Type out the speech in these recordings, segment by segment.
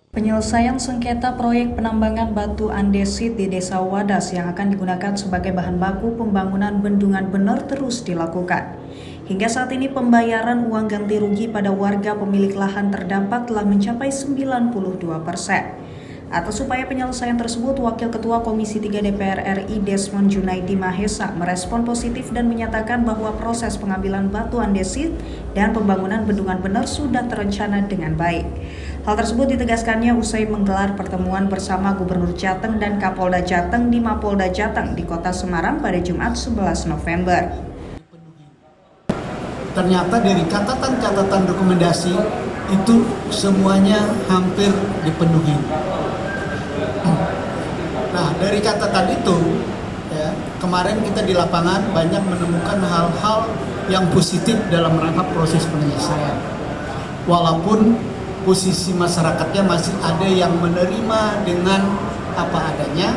Penyelesaian sengketa proyek penambangan batu andesit di Desa Wadas yang akan digunakan sebagai bahan baku pembangunan bendungan bener terus dilakukan. Hingga saat ini pembayaran uang ganti rugi pada warga pemilik lahan terdampak telah mencapai 92%. Atas upaya penyelesaian tersebut, Wakil Ketua Komisi 3 DPR RI Desmond Junaidi Mahesa merespon positif dan menyatakan bahwa proses pengambilan batu andesit dan pembangunan bendungan bener sudah terencana dengan baik. Hal tersebut ditegaskannya usai menggelar pertemuan bersama Gubernur Jateng dan Kapolda Jateng di Mapolda Jateng di Kota Semarang pada Jumat 11 November. Ternyata dari catatan-catatan rekomendasi itu semuanya hampir dipenuhi. Nah, dari catatan itu, ya, kemarin kita di lapangan banyak menemukan hal-hal yang positif dalam rangka proses penyelesaian. Walaupun posisi masyarakatnya masih ada yang menerima dengan apa adanya,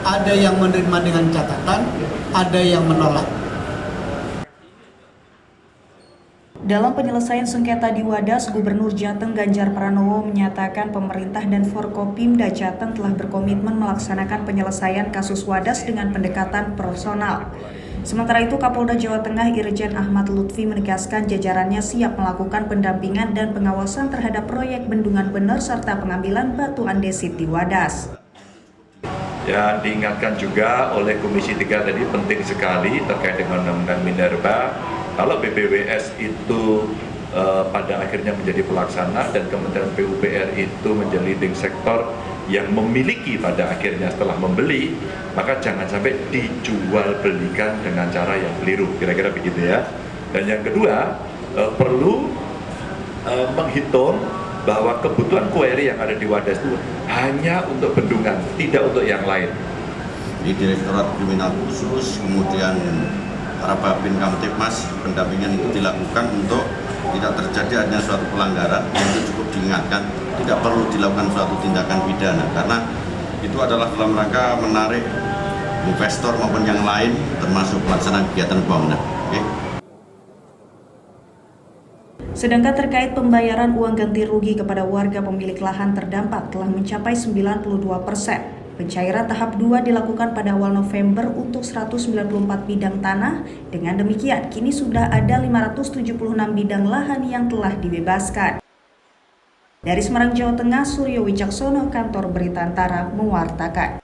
ada yang menerima dengan catatan, ada yang menolak. Dalam penyelesaian sengketa di Wadas, Gubernur Jateng Ganjar Pranowo menyatakan pemerintah dan Forkopimda Jateng telah berkomitmen melaksanakan penyelesaian kasus Wadas dengan pendekatan personal. Sementara itu, Kapolda Jawa Tengah Irjen Ahmad Lutfi menegaskan jajarannya siap melakukan pendampingan dan pengawasan terhadap proyek bendungan bener serta pengambilan batu andesit di Wadas. Ya, diingatkan juga oleh Komisi 3 tadi penting sekali terkait dengan Undang-Undang Minerba. Kalau BPWS itu pada akhirnya menjadi pelaksana dan Kementerian PUPR itu menjadi leading sektor yang memiliki pada akhirnya setelah membeli, maka jangan sampai dijual belikan dengan cara yang keliru, kira-kira begitu ya. Dan yang kedua, perlu menghitung bahwa kebutuhan kueri yang ada di Wadas itu hanya untuk bendungan, tidak untuk yang lain. Di Direktorat Kriminal Khusus, kemudian para Babin Kamtipmas, pendampingan itu dilakukan untuk tidak terjadi adanya suatu pelanggaran, itu cukup diingatkan, tidak perlu dilakukan suatu tindakan pidana, karena itu adalah dalam rangka menarik investor maupun yang lain, termasuk pelaksanaan kegiatan pembangunan. Okay. Sedangkan terkait pembayaran uang ganti rugi kepada warga pemilik lahan terdampak telah mencapai 92%. Pencairan tahap 2 dilakukan pada awal November untuk 194 bidang tanah. Dengan demikian, kini sudah ada 576 bidang lahan yang telah dibebaskan. Dari Semarang, Jawa Tengah, Suryo Wicaksono, Kantor Berita Antara, mewartakan.